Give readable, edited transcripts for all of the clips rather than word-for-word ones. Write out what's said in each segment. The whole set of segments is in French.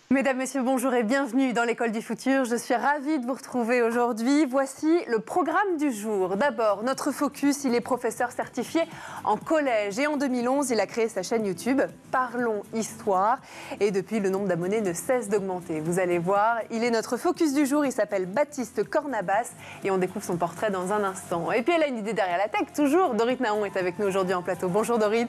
Mesdames, Messieurs, bonjour et bienvenue dans l'École du Futur. Je suis ravie de vous retrouver aujourd'hui. Voici le programme du jour. D'abord, notre focus, il est professeur certifié en collège. Et en 2011, il a créé sa chaîne YouTube Parlons Histoire. Et depuis, le nombre d'abonnés ne cesse d'augmenter. Vous allez voir, il est notre focus du jour. Il s'appelle Baptiste Cornabas et on découvre son portrait dans un instant. Et puis, elle a une idée derrière la tech, toujours. Dorit Naon est avec nous aujourd'hui en plateau. Bonjour Dorit,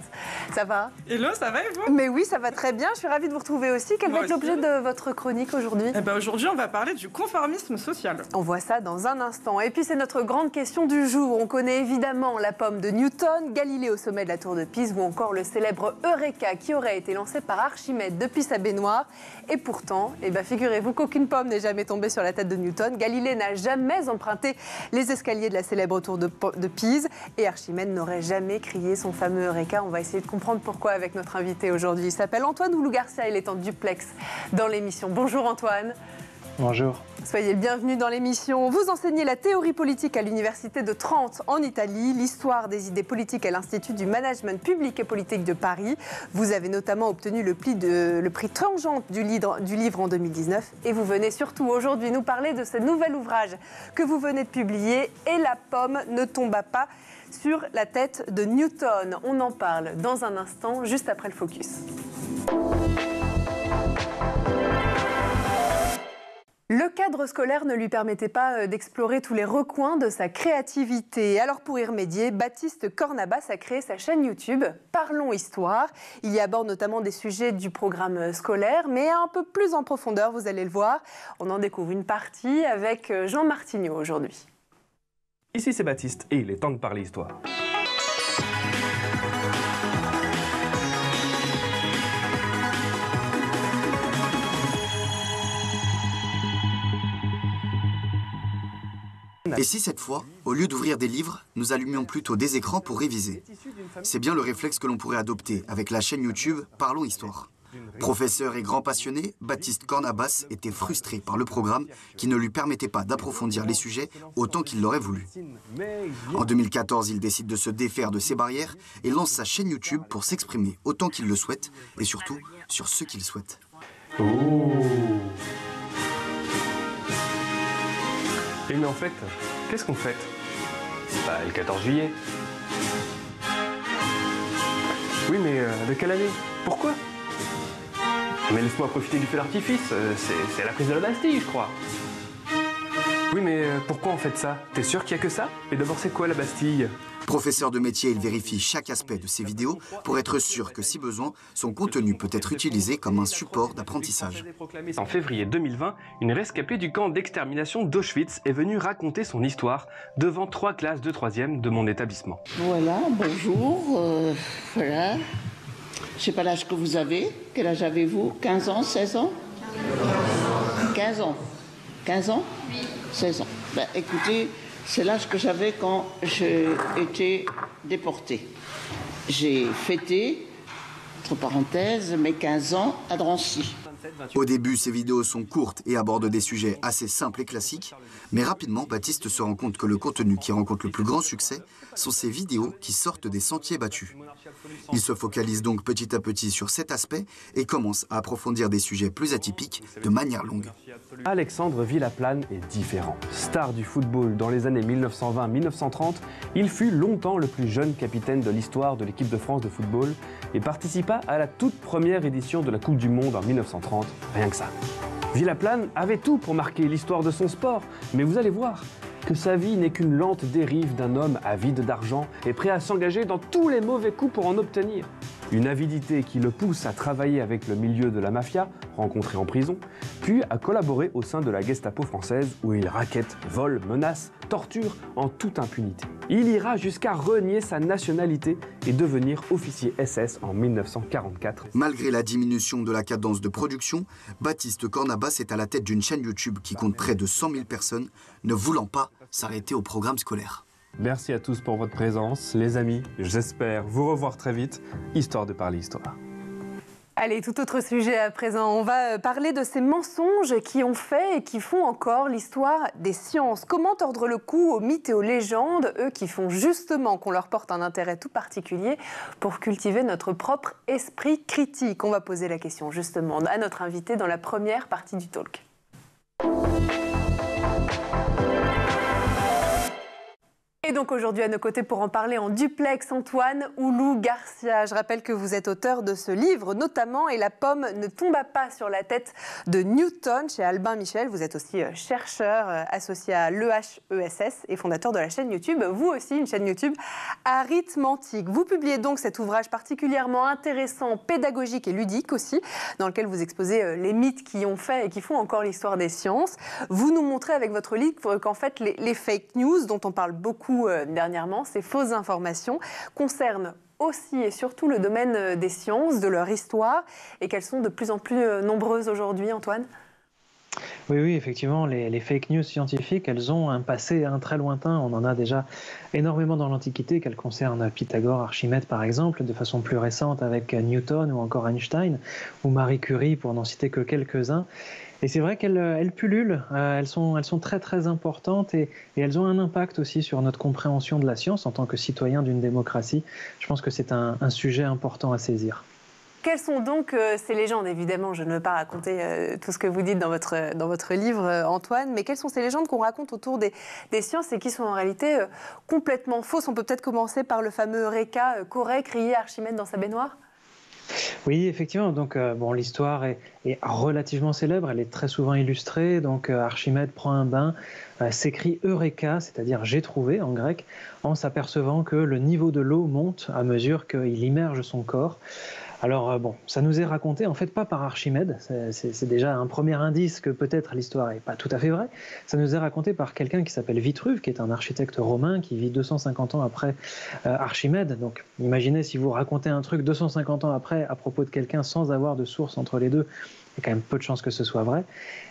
ça va? Hello, ça va et vous? Mais oui, ça va très bien. Je suis ravie de vous retrouver aussi. Quel va être l'objet de votre chronique aujourd'hui? Aujourd'hui, on va parler du conformisme social. On voit ça dans un instant. Et puis, c'est notre grande question du jour. On connaît évidemment la pomme de Newton, Galilée au sommet de la tour de Pise ou encore le célèbre Eureka qui aurait été lancé par Archimède depuis sa baignoire. Et pourtant, figurez-vous qu'aucune pomme n'est jamais tombée sur la tête de Newton. Galilée n'a jamais emprunté les escaliers de la célèbre tour de Pise et Archimède n'aurait jamais crié son fameux Eureka. On va essayer de comprendre pourquoi avec notre invité aujourd'hui. Il s'appelle Antoine Oulou-Garcia, il est en duplex dans l'émission. Bonjour Antoine. Bonjour. Soyez le bienvenu dans l'émission. Vous enseignez la théorie politique à l'université de Trente en Italie, l'histoire des idées politiques à l'Institut du management public et politique de Paris. Vous avez notamment obtenu le prix Tangente du livre en 2019 et vous venez surtout aujourd'hui nous parler de ce nouvel ouvrage que vous venez de publier Et la pomme ne tomba pas sur la tête de Newton. On en parle dans un instant, juste après le focus. Le cadre scolaire ne lui permettait pas d'explorer tous les recoins de sa créativité. Alors pour y remédier, Baptiste Cornabas a créé sa chaîne YouTube Parlons Histoire. Il y aborde notamment des sujets du programme scolaire, mais un peu plus en profondeur, vous allez le voir. On en découvre une partie avec Jean Martignot aujourd'hui. Ici c'est Baptiste et il est temps de parler histoire. Et si cette fois, au lieu d'ouvrir des livres, nous allumions plutôt des écrans pour réviser? C'est bien le réflexe que l'on pourrait adopter avec la chaîne YouTube Parlons Histoire. Professeur et grand passionné, Baptiste Cornabas était frustré par le programme qui ne lui permettait pas d'approfondir les sujets autant qu'il l'aurait voulu. En 2014, il décide de se défaire de ses barrières et lance sa chaîne YouTube pour s'exprimer autant qu'il le souhaite et surtout sur ce qu'il souhaite. Oh. Et mais en fait, qu'est-ce qu'on fête? Le 14 juillet. Oui, mais de quelle année? Pourquoi? Mais laisse-moi profiter du feu d'artifice, c'est la prise de la Bastille, je crois. Oui, mais pourquoi on fête ça? T'es sûr qu'il n'y a que ça? Et d'abord, c'est quoi la Bastille? Professeur de métier, il vérifie chaque aspect de ses vidéos pour être sûr que, si besoin, son contenu peut être utilisé comme un support d'apprentissage. En février 2020, une rescapée du camp d'extermination d'Auschwitz est venue raconter son histoire devant 3 classes de 3e de mon établissement. Voilà, bonjour, voilà. Je sais pas l'âge que vous avez. Quel âge avez-vous? 15 ans, 16 ans? 15 ans. 15 ans? Oui. 16 ans. Écoutez, c'est l'âge que j'avais quand j'ai été déportée. J'ai fêté, entre parenthèses, mes 15 ans à Drancy. Au début, ces vidéos sont courtes et abordent des sujets assez simples et classiques, mais rapidement, Baptiste se rend compte que le contenu qui rencontre le plus grand succès sont ces vidéos qui sortent des sentiers battus. Il se focalise donc petit à petit sur cet aspect et commence à approfondir des sujets plus atypiques de manière longue. Alexandre Villaplane est différent. Star du football dans les années 1920-1930, il fut longtemps le plus jeune capitaine de l'histoire de l'équipe de France de football et participa à la toute première édition de la Coupe du Monde en 1930, rien que ça. Villaplane avait tout pour marquer l'histoire de son sport, mais vous allez voir que sa vie n'est qu'une lente dérive d'un homme avide d'argent et prêt à s'engager dans tous les mauvais coups pour en obtenir. Une avidité qui le pousse à travailler avec le milieu de la mafia, rencontré en prison, puis à collaborer au sein de la Gestapo française où il raquette, vole, menace, torture en toute impunité. Il ira jusqu'à renier sa nationalité et devenir officier SS en 1944. Malgré la diminution de la cadence de production, Baptiste Cornabas est à la tête d'une chaîne YouTube qui compte près de 100 000 personnes, ne voulant pas s'arrêter au programme scolaire. Merci à tous pour votre présence, les amis. J'espère vous revoir très vite, histoire de parler histoire. Allez, tout autre sujet à présent. On va parler de ces mensonges qui ont fait et qui font encore l'histoire des sciences. Comment tordre le cou aux mythes et aux légendes, eux qui font justement qu'on leur porte un intérêt tout particulier pour cultiver notre propre esprit critique? On va poser la question justement à notre invité dans la première partie du talk. Et donc aujourd'hui à nos côtés pour en parler en duplex, Antoine Oulou Garcia. Je rappelle que vous êtes auteur de ce livre notamment, Et la pomme ne tomba pas sur la tête de Newton chez Albin Michel. Vous êtes aussi chercheur associé à l'EHESS et fondateur de la chaîne YouTube, vous aussi une chaîne YouTube Arithmantique. Vous publiez donc cet ouvrage particulièrement intéressant, pédagogique et ludique aussi, dans lequel vous exposez les mythes qui ont fait et qui font encore l'histoire des sciences. Vous nous montrez avec votre livre qu'en fait les fake news dont on parle beaucoup dernièrement, ces fausses informations concernent aussi et surtout le domaine des sciences, de leur histoire, et qu'elles sont de plus en plus nombreuses aujourd'hui, Antoine. Oui, effectivement, les fake news scientifiques, elles ont un passé très lointain. On en a déjà énormément dans l'Antiquité, qu'elles concernent Pythagore, Archimède par exemple, de façon plus récente avec Newton ou encore Einstein, ou Marie Curie, pour n'en citer que quelques-uns. Et c'est vrai qu'elles pullulent, elles sont très très importantes et elles ont un impact aussi sur notre compréhension de la science en tant que citoyen d'une démocratie. Je pense que c'est un sujet important à saisir. Quelles sont donc ces légendes? Évidemment, je ne veux pas raconter tout ce que vous dites dans votre livre, Antoine, mais quelles sont ces légendes qu'on raconte autour des sciences et qui sont en réalité complètement fausses? On peut peut-être commencer par le fameux Eureka qu'aurait crié Archimède dans sa baignoire. Oui, effectivement. Donc, l'histoire est relativement célèbre. Elle est très souvent illustrée. Donc, Archimède prend un bain, s'écrit Eureka, c'est-à-dire j'ai trouvé en grec, en s'apercevant que le niveau de l'eau monte à mesure qu'il immerge son corps. Alors ça nous est raconté en fait pas par Archimède, c'est déjà un premier indice que peut-être l'histoire n'est pas tout à fait vraie. Ça nous est raconté par quelqu'un qui s'appelle Vitruve, qui est un architecte romain qui vit 250 ans après Archimède. Donc imaginez si vous racontez un truc 250 ans après à propos de quelqu'un sans avoir de source entre les deux. Il y a quand même peu de chances que ce soit vrai.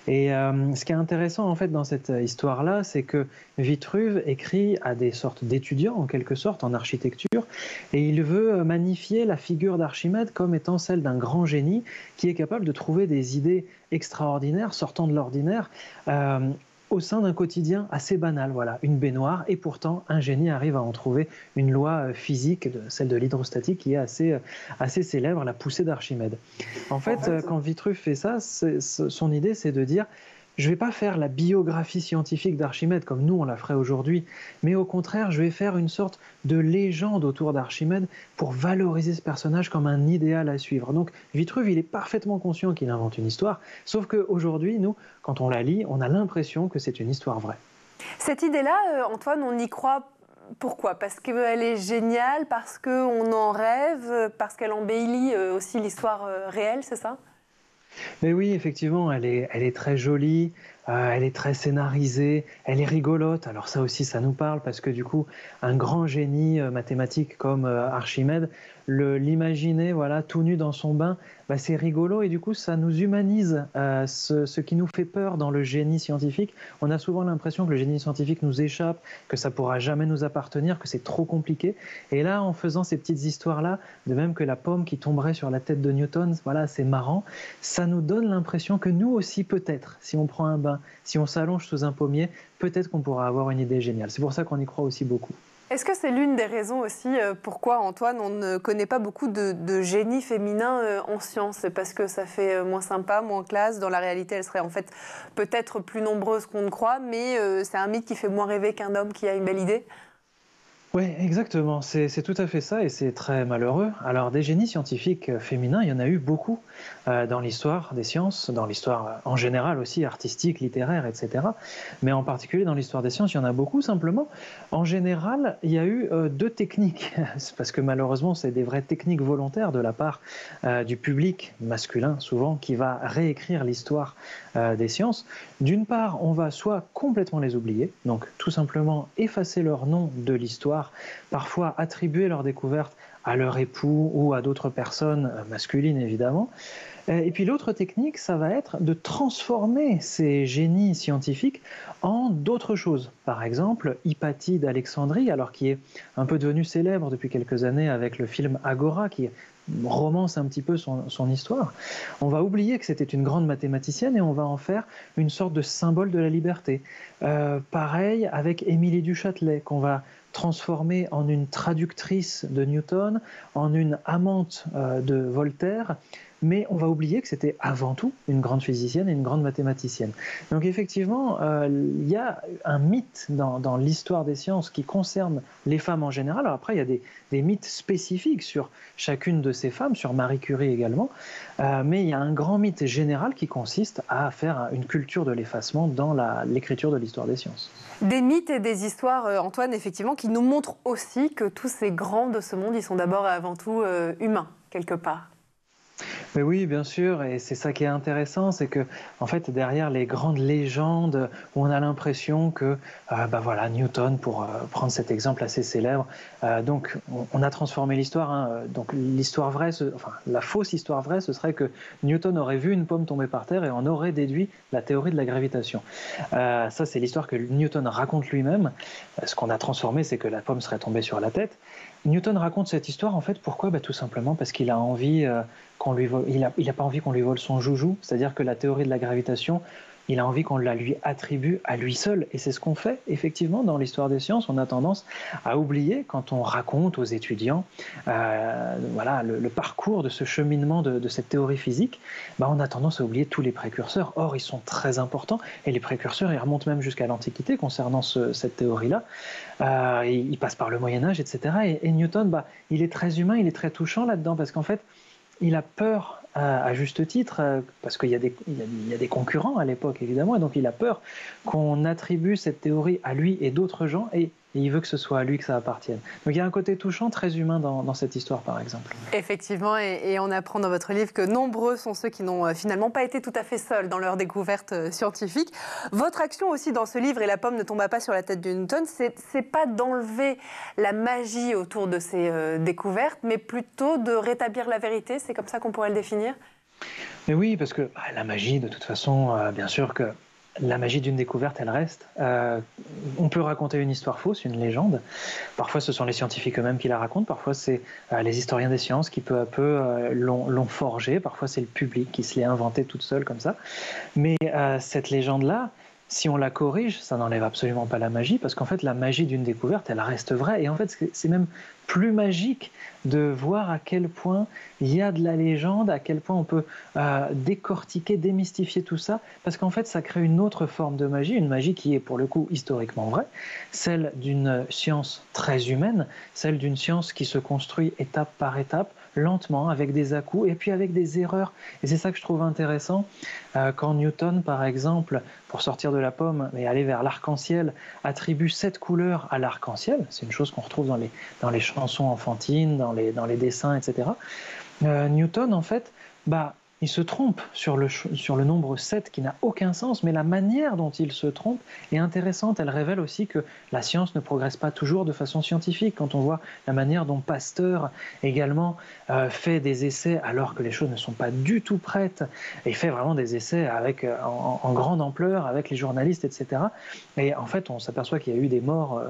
Et ce qui est intéressant en fait dans cette histoire-là, c'est que Vitruve écrit à des sortes d'étudiants en quelque sorte en architecture, et il veut magnifier la figure d'Archimède comme étant celle d'un grand génie qui est capable de trouver des idées extraordinaires, sortant de l'ordinaire, au sein d'un quotidien assez banal, voilà, une baignoire, et pourtant un génie arrive à en trouver une loi physique, celle de l'hydrostatique, qui est assez célèbre, la poussée d'Archimède. En fait, quand Vitruve fait ça, son idée c'est de dire je ne vais pas faire la biographie scientifique d'Archimède comme nous on la ferait aujourd'hui, mais au contraire je vais faire une sorte de légende autour d'Archimède pour valoriser ce personnage comme un idéal à suivre. Donc Vitruve il est parfaitement conscient qu'il invente une histoire, sauf qu'aujourd'hui nous, quand on la lit, on a l'impression que c'est une histoire vraie. Cette idée-là, Antoine, on y croit. Pourquoi? Parce qu'elle est géniale, parce qu'on en rêve, parce qu'elle embellit aussi l'histoire réelle, c'est ça? Mais oui, effectivement, elle est très jolie, elle est très scénarisée, elle est rigolote. Alors ça aussi, ça nous parle parce que du coup, un grand génie mathématique comme Archimède, l'imaginer voilà, tout nu dans son bain, c'est rigolo et du coup, ça nous humanise. Ce qui nous fait peur dans le génie scientifique, on a souvent l'impression que le génie scientifique nous échappe, que ça ne pourra jamais nous appartenir, que c'est trop compliqué. Et là, en faisant ces petites histoires-là, de même que la pomme qui tomberait sur la tête de Newton, voilà, c'est marrant, ça nous donne l'impression que nous aussi, peut-être, si on prend un bain, si on s'allonge sous un pommier, peut-être qu'on pourra avoir une idée géniale. C'est pour ça qu'on y croit aussi beaucoup. Est-ce que c'est l'une des raisons aussi pourquoi, Antoine, on ne connaît pas beaucoup de génies féminins en sciences? C'est parce que ça fait moins sympa, moins classe. Dans la réalité, elles seraient en fait peut-être plus nombreuses qu'on ne croit, mais c'est un mythe qui fait moins rêver qu'un homme qui a une belle idée? Oui, exactement. C'est tout à fait ça et c'est très malheureux. Alors, des génies scientifiques féminins, il y en a eu beaucoup dans l'histoire des sciences, dans l'histoire en général aussi, artistique, littéraire, etc. Mais en particulier dans l'histoire des sciences, il y en a beaucoup simplement. En général, il y a eu deux techniques, parce que malheureusement, c'est des vraies techniques volontaires de la part du public masculin, souvent, qui va réécrire l'histoire des sciences. D'une part, on va soit complètement les oublier, donc tout simplement effacer leur nom de l'histoire, parfois attribuer leur découverte à leur époux ou à d'autres personnes masculines évidemment. Et puis l'autre technique, ça va être de transformer ces génies scientifiques en d'autres choses. Par exemple, Hypatie d'Alexandrie, alors qui est un peu devenu célèbre depuis quelques années avec le film Agora, qui romance un petit peu son histoire. On va oublier que c'était une grande mathématicienne et on va en faire une sorte de symbole de la liberté. Pareil avec Émilie du Châtelet, qu'on va transformer en une traductrice de Newton, en une amante de Voltaire, mais on va oublier que c'était avant tout une grande physicienne et une grande mathématicienne. Donc effectivement, il y a un mythe dans l'histoire des sciences qui concerne les femmes en général. Alors après, il y a des mythes spécifiques sur chacune de ces femmes, sur Marie Curie également, mais il y a un grand mythe général qui consiste à faire une culture de l'effacement dans l'écriture de l'histoire des sciences. Des mythes et des histoires, Antoine, effectivement, qui nous montrent aussi que tous ces grands de ce monde, ils sont d'abord et avant tout humains, quelque part. Mais oui, bien sûr, et c'est ça qui est intéressant, c'est que en fait derrière les grandes légendes où on a l'impression que, voilà, Newton, pour prendre cet exemple assez célèbre, donc on a transformé l'histoire. Hein, donc l'histoire vraie, la fausse histoire vraie, ce serait que Newton aurait vu une pomme tomber par terre et en aurait déduit la théorie de la gravitation. Ça, c'est l'histoire que Newton raconte lui-même. Ce qu'on a transformé, c'est que la pomme serait tombée sur la tête. Newton raconte cette histoire en fait pourquoi ? Tout simplement parce qu'il a envie il n'a pas envie qu'on lui vole son joujou, c'est-à-dire que la théorie de la gravitation, il a envie qu'on la lui attribue à lui seul, et c'est ce qu'on fait effectivement dans l'histoire des sciences. On a tendance à oublier quand on raconte aux étudiants le parcours de ce cheminement de cette théorie physique, on a tendance à oublier tous les précurseurs. Or, ils sont très importants, et les précurseurs, ils remontent même jusqu'à l'Antiquité concernant cette théorie-là. Ils passent par le Moyen-Âge, etc. Et Newton, il est très humain, il est très touchant là-dedans, parce qu'en fait, il a peur, à juste titre, parce qu'il y a des concurrents à l'époque, évidemment, et donc il a peur qu'on attribue cette théorie à lui et d'autres gens, et il veut que ce soit à lui que ça appartienne. Donc il y a un côté touchant, très humain dans cette histoire, par exemple. Effectivement, et on apprend dans votre livre que nombreux sont ceux qui n'ont finalement pas été tout à fait seuls dans leur découverte scientifique. Votre action aussi dans ce livre, et la pomme ne tomba pas sur la tête de Newton, c'est pas d'enlever la magie autour de ces découvertes, mais plutôt de rétablir la vérité. C'est comme ça qu'on pourrait le définir ? Mais oui, parce que la magie, de toute façon, bien sûr que la magie d'une découverte, elle reste. On peut raconter une histoire fausse, une légende. Parfois, ce sont les scientifiques eux-mêmes qui la racontent. Parfois, c'est les historiens des sciences qui, peu à peu, l'ont forgée. Parfois, c'est le public qui se l'est inventé toute seule comme ça. Mais cette légende-là, si on la corrige, ça n'enlève absolument pas la magie, parce qu'en fait, la magie d'une découverte, elle reste vraie. Et en fait, c'est même plus magique de voir à quel point il y a de la légende, à quel point on peut décortiquer, démystifier tout ça, parce qu'en fait, ça crée une autre forme de magie, une magie qui est pour le coup historiquement vraie, celle d'une science très humaine, celle d'une science qui se construit étape par étape, lentement, avec des à-coups et puis avec des erreurs. Et c'est ça que je trouve intéressant, quand Newton, par exemple, pour sortir de la pomme et aller vers l'arc-en-ciel, attribue 7 couleurs à l'arc-en-ciel. C'est une chose qu'on retrouve dans les chansons enfantines, dans les dessins, etc. Newton, en fait, il se trompe sur le nombre 7 qui n'a aucun sens, mais la manière dont il se trompe est intéressante. Elle révèle aussi que la science ne progresse pas toujours de façon scientifique. Quand on voit la manière dont Pasteur également fait des essais alors que les choses ne sont pas du tout prêtes, et fait vraiment des essais en grande ampleur avec les journalistes, etc. Et en fait, on s'aperçoit qu'il y a eu des morts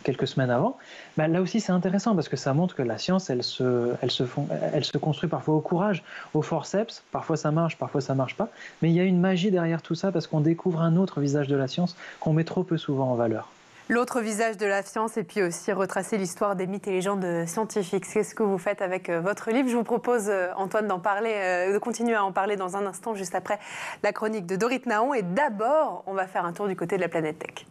quelques semaines avant. Là aussi, c'est intéressant parce que ça montre que la science, elle se construit parfois au courage, au forceps. Parfois ça marche pas, mais il y a une magie derrière tout ça parce qu'on découvre un autre visage de la science qu'on met trop peu souvent en valeur. L'autre visage de la science, et puis aussi retracer l'histoire des mythes et légendes scientifiques. C'est ce que vous faites avec votre livre. Je vous propose, Antoine, de continuer à en parler dans un instant, juste après la chronique de Dorit Naon. Et d'abord, on va faire un tour du côté de la planète tech.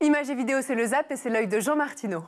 Images et vidéos, c'est le Zap et c'est l'œil de Jean Martineau.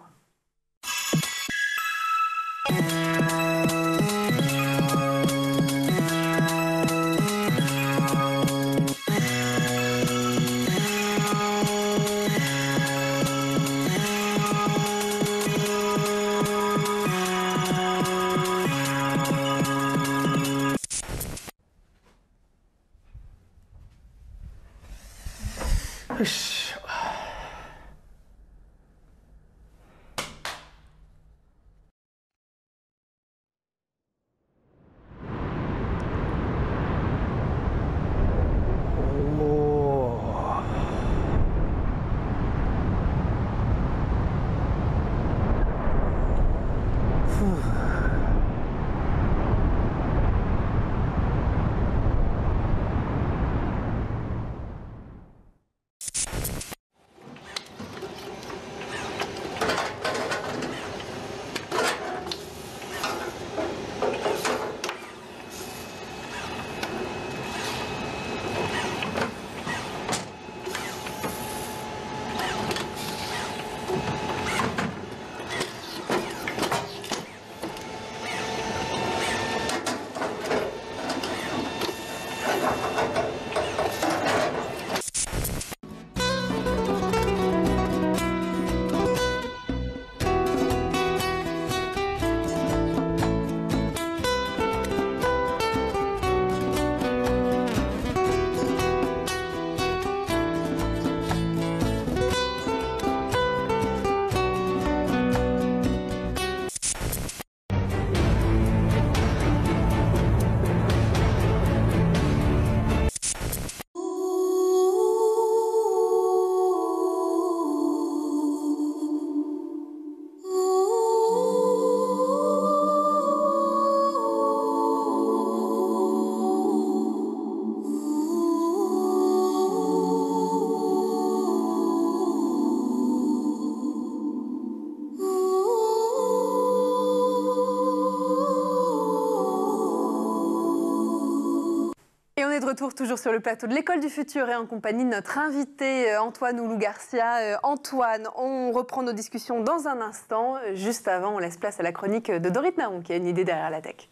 est de retour toujours sur le plateau de l'École du Futur et en compagnie de notre invité Antoine Oulou-Garcia. Antoine, on reprend nos discussions dans un instant. Juste avant, on laisse place à la chronique de Dorit Naon qui a une idée derrière la tech.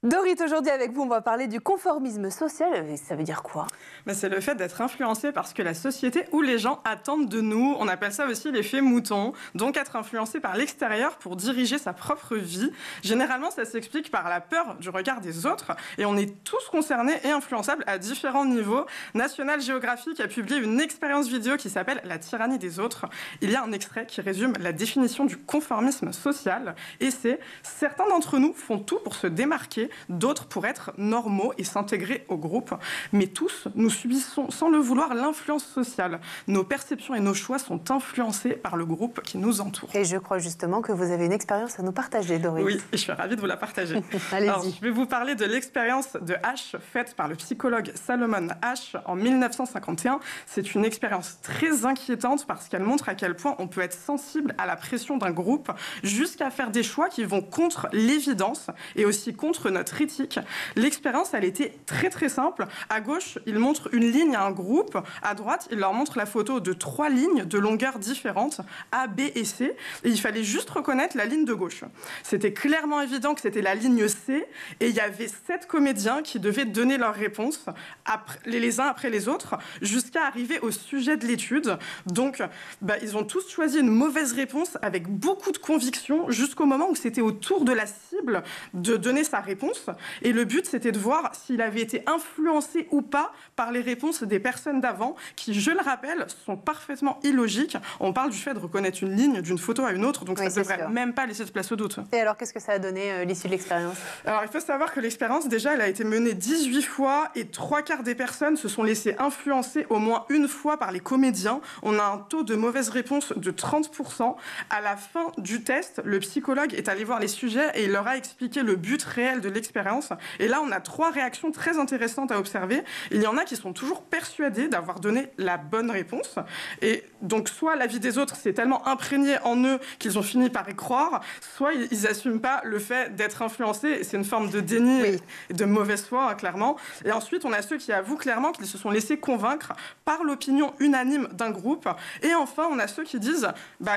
Dorit, aujourd'hui avec vous, on va parler du conformisme social. Ça veut dire quoi ? C'est le fait d'être influencé par ce que la société ou les gens attendent de nous. On appelle ça aussi l'effet mouton. Donc être influencé par l'extérieur pour diriger sa propre vie. Généralement, ça s'explique par la peur du regard des autres. Et on est tous concernés et influençables à différents niveaux. National Geographic a publié une expérience vidéo qui s'appelle « La tyrannie des autres ». Il y a un extrait qui résume la définition du conformisme social. Et c'est « Certains d'entre nous font tout pour se démarquer, d'autres pour être normaux et s'intégrer au groupe. Mais tous, nous subissons sans le vouloir l'influence sociale. Nos perceptions et nos choix sont influencés par le groupe qui nous entoure. » Et je crois justement que vous avez une expérience à nous partager, Dorit. Oui, et je suis ravie de vous la partager. Allez-y. Alors, je vais vous parler de l'expérience de H faite par le psychologue Salomon H en 1951. C'est une expérience très inquiétante parce qu'elle montre à quel point on peut être sensible à la pression d'un groupe jusqu'à faire des choix qui vont contre l'évidence et aussi contre notre éthique. L'expérience, elle était très très simple. À gauche, il montre une ligne à un groupe. À droite, il leur montre la photo de 3 lignes de longueur différentes, A, B et C. Et il fallait juste reconnaître la ligne de gauche. C'était clairement évident que c'était la ligne C. Et il y avait 7 comédiens qui devaient donner leurs réponses les uns après les autres jusqu'à arriver au sujet de l'étude. Donc, ils ont tous choisi une mauvaise réponse avec beaucoup de conviction jusqu'au moment où c'était au tour de la cible de donner sa réponse. Et le but, c'était de voir s'il avait été influencé ou pas par les réponses des personnes d'avant, qui, je le rappelle, sont parfaitement illogiques. On parle du fait de reconnaître une ligne d'une photo à une autre, donc oui, ça ne devrait même pas laisser de place au doute. Et alors, qu'est-ce que ça a donné l'issue de l'expérience ? Alors, il faut savoir que l'expérience, déjà, elle a été menée 18 fois et 3/4 des personnes se sont laissées influencer au moins une fois par les comédiens. On a un taux de mauvaise réponse de 30%. À la fin du test, le psychologue est allé voir les sujets et il leur a expliqué le but réel de l'expérience. Et là, on a 3 réactions très intéressantes à observer. Il y en a qui sont toujours persuadés d'avoir donné la bonne réponse. Et donc, soit l'avis des autres s'est tellement imprégné en eux qu'ils ont fini par y croire, soit ils n'assument pas le fait d'être influencés. C'est une forme de déni et de mauvaise foi, hein, clairement. Et ensuite, on a ceux qui avouent clairement qu'ils se sont laissés convaincre par l'opinion unanime d'un groupe. Et enfin, on a ceux qui disent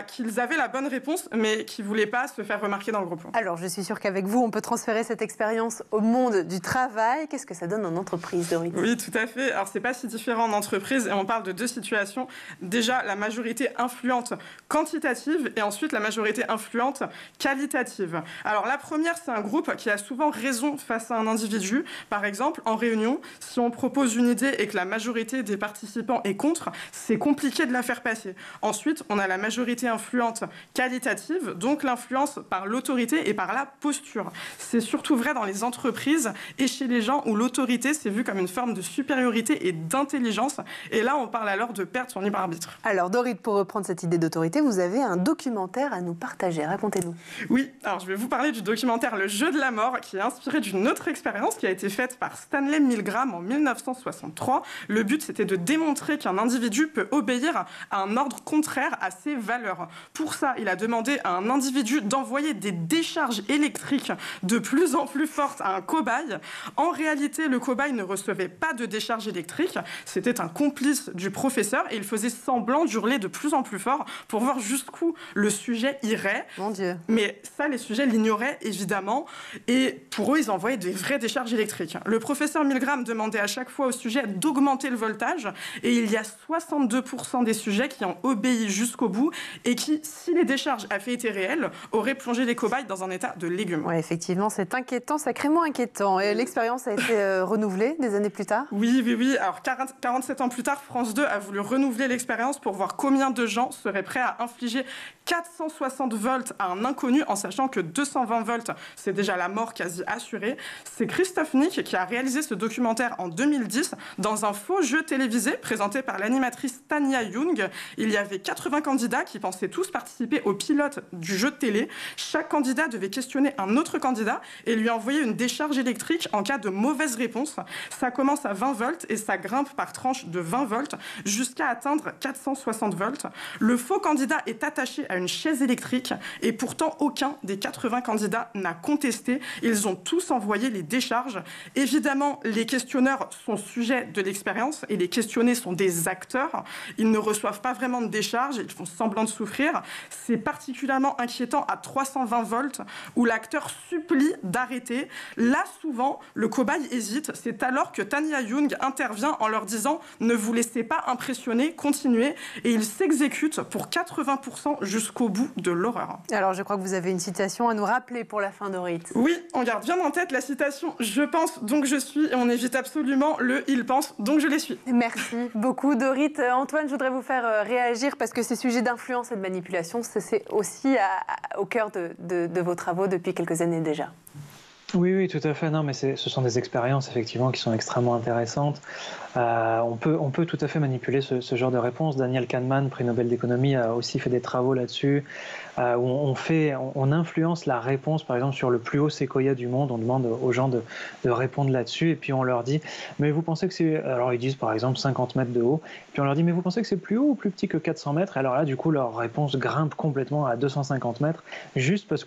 qu'ils avaient la bonne réponse, mais qui ne voulaient pas se faire remarquer dans le groupe. Alors, je suis sûre qu'avec vous, on peut transférer cette expérience au monde du travail. Qu'est-ce que ça donne en entreprise, Dorit ? Oui, tout à fait. Alors, c'est pas si différent en entreprise et on parle de 2 situations. Déjà, la majorité influente quantitative et ensuite la majorité influente qualitative. Alors, la première, c'est un groupe qui a souvent raison face à un individu. Par exemple, en réunion, si on propose une idée et que la majorité des participants est contre, c'est compliqué de la faire passer. Ensuite, on a la majorité influente qualitative, donc l'influence par l'autorité et par la posture. C'est surtout vrai dans les entreprises et chez les gens où l'autorité c'est vu comme une forme de supériorité et d'intelligence. Et là, on parle alors de perdre son libre arbitre. Alors, Dorit, pour reprendre cette idée d'autorité, vous avez un documentaire à nous partager. Racontez-nous. Oui, alors je vais vous parler du documentaire Le Jeu de la mort, qui est inspiré d'une autre expérience qui a été faite par Stanley Milgram en 1963. Le but, c'était de démontrer qu'un individu peut obéir à un ordre contraire à ses valeurs. Pour ça, il a demandé à un individu d'envoyer des décharges électriques de plus en plus fortes à un cobaye. En réalité, le cobaye ne recevait pas de décharge électrique. C'était un complice du professeur et il faisait semblant d'hurler de plus en plus fort pour voir jusqu'où le sujet irait. Mon Dieu. Mais ça, les sujets l'ignoraient évidemment. Et pour eux, ils envoyaient des vraies décharges électriques. Le professeur Milgram demandait à chaque fois au sujet d'augmenter le voltage. Et il y a 62% des sujets qui ont obéi jusqu'au bout et qui, si les décharges avaient été réelles, auraient plongé les cobayes dans un état de légumes. Oui, effectivement, c'est inquiétant, sacrément inquiétant. Et l'expérience a été renouvelée des années plus tard ? Oui. Alors, 47 ans plus tard, France 2 a voulu renouveler l'expérience pour voir combien de gens seraient prêts à infliger 460 volts à un inconnu, en sachant que 220 volts, c'est déjà la mort quasi assurée. C'est Christophe Nick qui a réalisé ce documentaire en 2010 dans un faux jeu télévisé présenté par l'animatrice Tania Young. Il y avait 80 candidats qui pensaient tous participer au pilote du jeu de télé. Chaque candidat devait questionner un autre candidat et lui envoyer d'envoyer une décharge électrique en cas de mauvaise réponse. Ça commence à 20 volts et ça grimpe par tranche de 20 volts jusqu'à atteindre 460 volts. Le faux candidat est attaché à une chaise électrique et pourtant aucun des 80 candidats n'a contesté. Ils ont tous envoyé les décharges. Évidemment, les questionneurs sont sujets de l'expérience et les questionnés sont des acteurs. Ils ne reçoivent pas vraiment de décharge, ils font semblant de souffrir. C'est particulièrement inquiétant à 320 volts où l'acteur supplie d'arrêter. Là, souvent, le cobaye hésite. C'est alors que Tanya Young intervient en leur disant « Ne vous laissez pas impressionner, continuez ». Et il s'exécute pour 80% jusqu'au bout de l'horreur. Alors, je crois que vous avez une citation à nous rappeler pour la fin, Dorit. Oui, on garde bien en tête la citation « Je pense, donc je suis » et on évite absolument le « Il pense, donc je les suis ». Merci beaucoup, Dorit. Antoine, je voudrais vous faire réagir parce que ces sujets d'influence et de manipulation, c'est aussi au cœur de vos travaux depuis quelques années déjà. Oui, tout à fait. Non, mais ce sont des expériences effectivement qui sont extrêmement intéressantes. On peut tout à fait manipuler ce genre de réponse. Daniel Kahneman, prix Nobel d'économie, a aussi fait des travaux là-dessus, où on influence la réponse, par exemple, sur le plus haut séquoia du monde. On demande aux gens de répondre là-dessus, et puis on leur dit, mais vous pensez que c'est... Alors ils disent par exemple 50 mètres de haut, puis on leur dit, mais vous pensez que c'est plus haut ou plus petit que 400 mètres? Et alors là, du coup, leur réponse grimpe complètement à 250 mètres, juste parce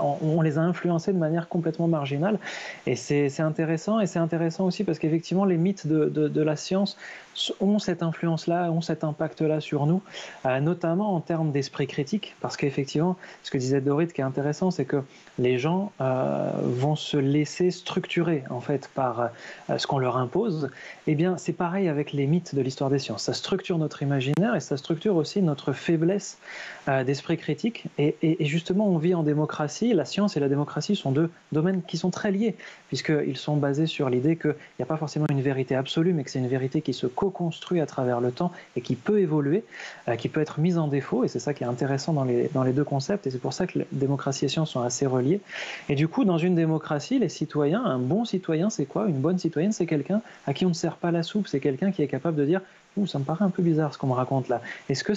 on les a influencés de manière complètement marginale. Et c'est intéressant, et c'est intéressant aussi parce qu'effectivement, les mythes de la science ont cette influence-là, ont cet impact-là sur nous, notamment en termes d'esprit critique, parce qu'effectivement, ce que disait Dorit, qui est intéressant, c'est que les gens vont se laisser structurer en fait par ce qu'on leur impose. Eh bien, c'est pareil avec les mythes de l'histoire des sciences. Ça structure notre imaginaire et ça structure aussi notre faiblesse d'esprit critique. Et justement, on vit en démocratie. La science et la démocratie sont deux domaines qui sont très liés, puisqu'ils sont basés sur l'idée qu'il n'y a pas forcément une vérité absolue, mais que c'est une vérité qui se co-construit à travers le temps et qui peut évoluer, qui peut être mise en défaut. Et c'est ça qui est intéressant dans les deux concepts. Et c'est pour ça que démocratie et science sont assez reliés. Et du coup, dans une démocratie, les citoyens, un bon citoyen, c'est quoi? Une bonne citoyenne, c'est quelqu'un à qui on ne sert pas la soupe. C'est quelqu'un qui est capable de dire « ça me paraît un peu bizarre ce qu'on me raconte là. Est-ce que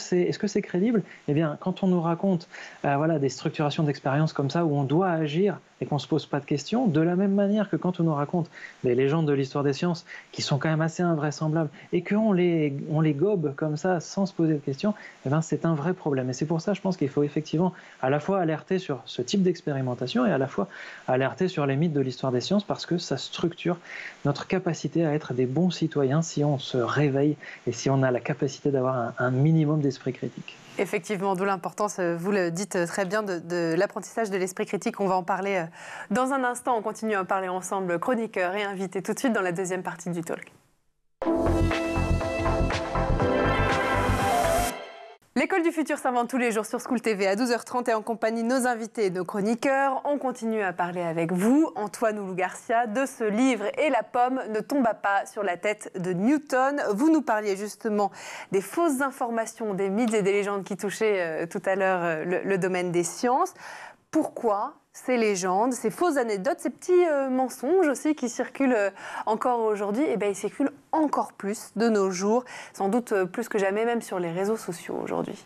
c'est crédible ?» Eh bien, quand on nous raconte des structurations d'expériences comme ça, où on doit agir et qu'on ne se pose pas de questions, de la même manière que quand on nous raconte des légendes de l'histoire des sciences qui sont quand même assez invraisemblables et qu'on les gobe comme ça sans se poser de questions, eh bien, c'est un vrai problème. Et c'est pour ça, je pense qu'il faut effectivement à la fois alerter sur ce type d'expérimentation et à la fois alerter sur les mythes de l'histoire des sciences, parce que ça structure notre capacité à être des bons citoyens si on se réveille et si on a la capacité d'avoir un minimum d'esprit critique. Effectivement, d'où l'importance, vous le dites très bien, de l'apprentissage de l'esprit critique. On va en parler dans un instant. On continue à en parler ensemble, chroniqueurs et invités, tout de suite dans la deuxième partie du talk. L'école du futur s'invente tous les jours sur School TV à 12h30 et en compagnie de nos invités et de nos chroniqueurs. On continue à parler avec vous, Antoine Oulou-Garcia, de ce livre « Et la pomme ne tomba pas sur la tête de Newton ». Vous nous parliez justement des fausses informations, des mythes et des légendes qui touchaient tout à l'heure le domaine des sciences. Pourquoi ces légendes, ces fausses anecdotes, ces petits mensonges aussi qui circulent encore aujourd'hui, eh bien, ils circulent encore plus de nos jours, sans doute plus que jamais, même sur les réseaux sociaux aujourd'hui.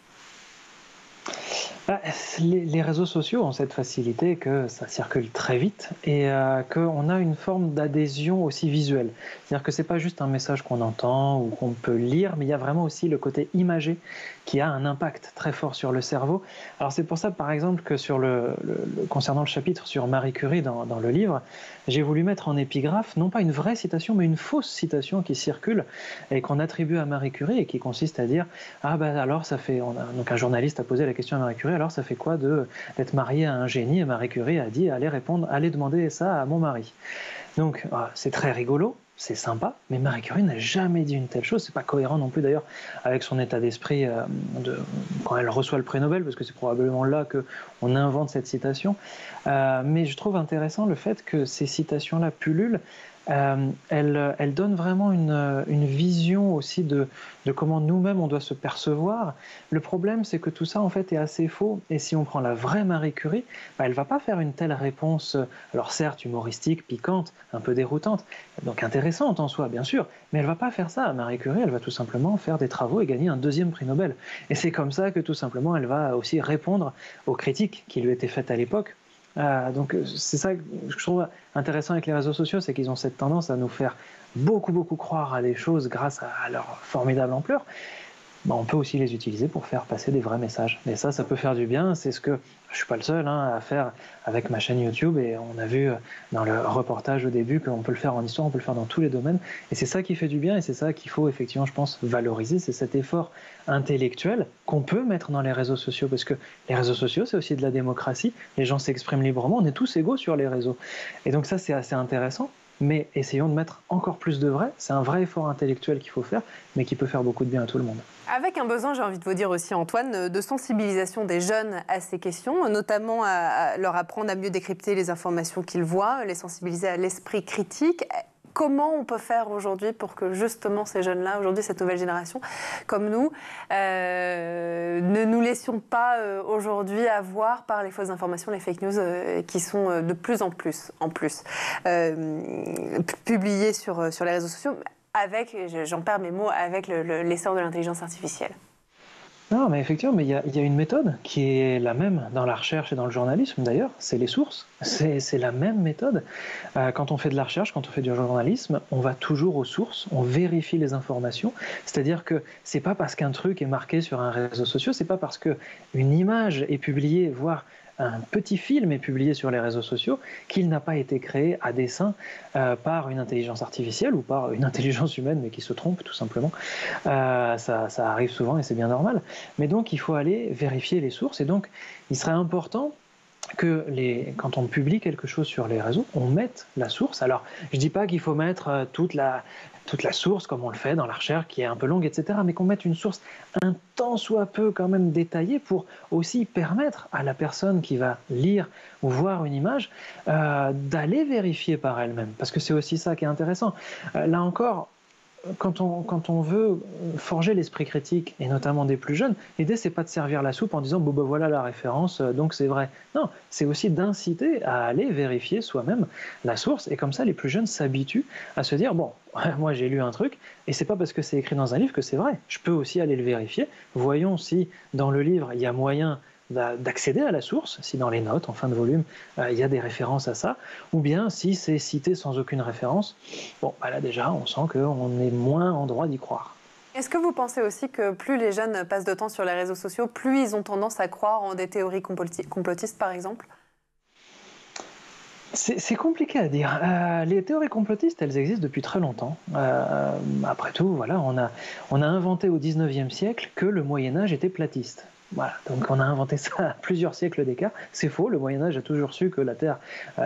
Les réseaux sociaux ont cette facilité que ça circule très vite et qu'on a une forme d'adhésion aussi visuelle. C'est-à-dire que ce n'est pas juste un message qu'on entend ou qu'on peut lire, mais il y a vraiment aussi le côté imagé qui a un impact très fort sur le cerveau. Alors c'est pour ça, par exemple, que concernant le chapitre sur Marie Curie dans le livre, j'ai voulu mettre en épigraphe, non pas une vraie citation, mais une fausse citation qui circule et qu'on attribue à Marie Curie et qui consiste à dire « Ah ben alors ça fait… » Donc un journaliste a posé la question à Marie Curie, alors ça fait quoi d'être marié à un génie? Et Marie Curie a dit allez demander ça à mon mari. Donc c'est très rigolo, c'est sympa, mais Marie Curie n'a jamais dit une telle chose. C'est pas cohérent non plus d'ailleurs avec son état d'esprit quand elle reçoit le prix Nobel, parce que c'est probablement là qu'on invente cette citation. Mais je trouve intéressant le fait que ces citations-là pullulent. Elle donne vraiment une vision aussi de comment nous-mêmes on doit se percevoir. Le problème, c'est que tout ça en fait est assez faux. Et si on prend la vraie Marie Curie, elle ne va pas faire une telle réponse, alors certes humoristique, piquante, un peu déroutante, donc intéressante en soi bien sûr, mais elle ne va pas faire ça. Marie Curie, elle va tout simplement faire des travaux et gagner un 2e prix Nobel. Et c'est comme ça que tout simplement elle va aussi répondre aux critiques qui lui étaient faites à l'époque. Donc c'est ça que je trouve intéressant avec les réseaux sociaux, c'est qu'ils ont cette tendance à nous faire beaucoup croire à des choses grâce à leur formidable ampleur. On peut aussi les utiliser pour faire passer des vrais messages. Et ça peut faire du bien. C'est ce que je ne suis pas le seul à faire avec ma chaîne YouTube. Et on a vu dans le reportage au début qu'on peut le faire en histoire, on peut le faire dans tous les domaines. Et c'est ça qui fait du bien et c'est ça qu'il faut effectivement, je pense, valoriser. C'est cet effort intellectuel qu'on peut mettre dans les réseaux sociaux. Parce que les réseaux sociaux, c'est aussi de la démocratie. Les gens s'expriment librement. On est tous égaux sur les réseaux. Et donc ça, c'est assez intéressant. Mais essayons de mettre encore plus de vrai. C'est un vrai effort intellectuel qu'il faut faire, mais qui peut faire beaucoup de bien à tout le monde. Avec un besoin, j'ai envie de vous dire aussi, Antoine, de sensibilisation des jeunes à ces questions, notamment à leur apprendre à mieux décrypter les informations qu'ils voient, les sensibiliser à l'esprit critique. Comment on peut faire aujourd'hui pour que justement ces jeunes-là, aujourd'hui cette nouvelle génération, comme nous, ne nous laissions pas aujourd'hui avoir par les fausses informations, les fake news qui sont de plus en plus publiées sur les réseaux sociaux, avec, j'en perds mes mots, avec l'essor de l'intelligence artificielle. Non, mais effectivement, mais il y a une méthode qui est la même dans la recherche et dans le journalisme d'ailleurs, c'est les sources. C'est la même méthode. Quand on fait de la recherche, quand on fait du journalisme, on va toujours aux sources, on vérifie les informations. C'est-à-dire que c'est pas parce qu'un truc est marqué sur un réseau social, c'est pas parce qu'une image est publiée, voire un petit film est publié sur les réseaux sociaux, qu'il n'a pas été créé à dessein par une intelligence artificielle ou par une intelligence humaine, mais qui se trompe tout simplement. Ça arrive souvent et c'est bien normal. Mais donc il faut aller vérifier les sources et donc il serait important que quand on publie quelque chose sur les réseaux, on mette la source. Alors, je ne dis pas qu'il faut mettre toute la source comme on le fait dans la recherche, qui est un peu longue, etc., mais qu'on mette une source un tant soit peu quand même détaillée pour aussi permettre à la personne qui va lire ou voir une image d'aller vérifier par elle-même. Parce que c'est aussi ça qui est intéressant. Là encore, quand on veut forger l'esprit critique, et notamment des plus jeunes, l'idée, c'est pas de servir la soupe en disant bon, ben voilà la référence, donc c'est vrai. Non, c'est aussi d'inciter à aller vérifier soi-même la source, et comme ça, les plus jeunes s'habituent à se dire bon, moi j'ai lu un truc, et c'est pas parce que c'est écrit dans un livre que c'est vrai. Je peux aussi aller le vérifier. Voyons si dans le livre, il y a moyen d'accéder à la source, si dans les notes, en fin de volume, il y a des références à ça, ou bien si c'est cité sans aucune référence, bon, bah là déjà, on sent qu'on est moins en droit d'y croire. Est-ce que vous pensez aussi que plus les jeunes passent de temps sur les réseaux sociaux, plus ils ont tendance à croire en des théories complotistes, par exemple ? C'est compliqué à dire. Les théories complotistes, elles existent depuis très longtemps. Après tout, voilà, on a inventé au 19e siècle que le Moyen-Âge était platiste. Voilà, donc on a inventé ça à plusieurs siècles d'écart. C'est faux, le Moyen-Âge a toujours su que la Terre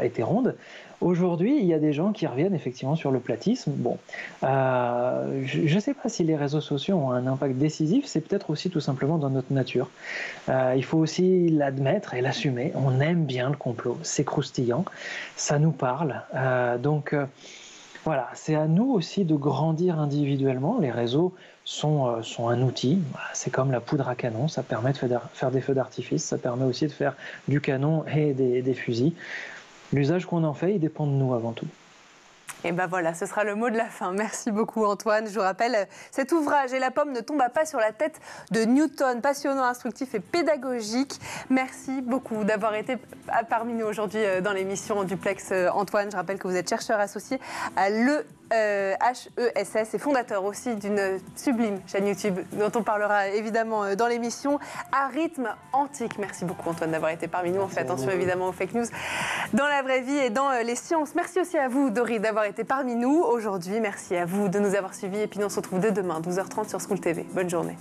était ronde. Aujourd'hui, il y a des gens qui reviennent effectivement sur le platisme. Bon, je ne sais pas si les réseaux sociaux ont un impact décisif, c'est peut-être aussi tout simplement dans notre nature. Il faut aussi l'admettre et l'assumer. On aime bien le complot, c'est croustillant, ça nous parle. Voilà, c'est à nous aussi de grandir individuellement. Les réseaux sont un outil, c'est comme la poudre à canon, ça permet de faire des feux d'artifice, ça permet aussi de faire du canon et des fusils. L'usage qu'on en fait, il dépend de nous avant tout. Et ben voilà, ce sera le mot de la fin. Merci beaucoup Antoine. Je vous rappelle, cet ouvrage « Et la pomme ne tomba pas sur la tête de Newton », passionnant, instructif et pédagogique. Merci beaucoup d'avoir été parmi nous aujourd'hui dans l'émission Duplex Antoine. Je rappelle que vous êtes chercheur associé à l'EHESS et fondateur aussi d'une sublime chaîne YouTube dont on parlera évidemment dans l'émission, à rythme antique. Merci beaucoup Antoine d'avoir été parmi nous. On fait attention évidemment aux fake news dans la vraie vie et dans les sciences. Merci aussi à vous Dory d'avoir été parmi nous aujourd'hui. Merci à vous de nous avoir suivis et puis on se retrouve dès demain 12h30 sur School TV. Bonne journée.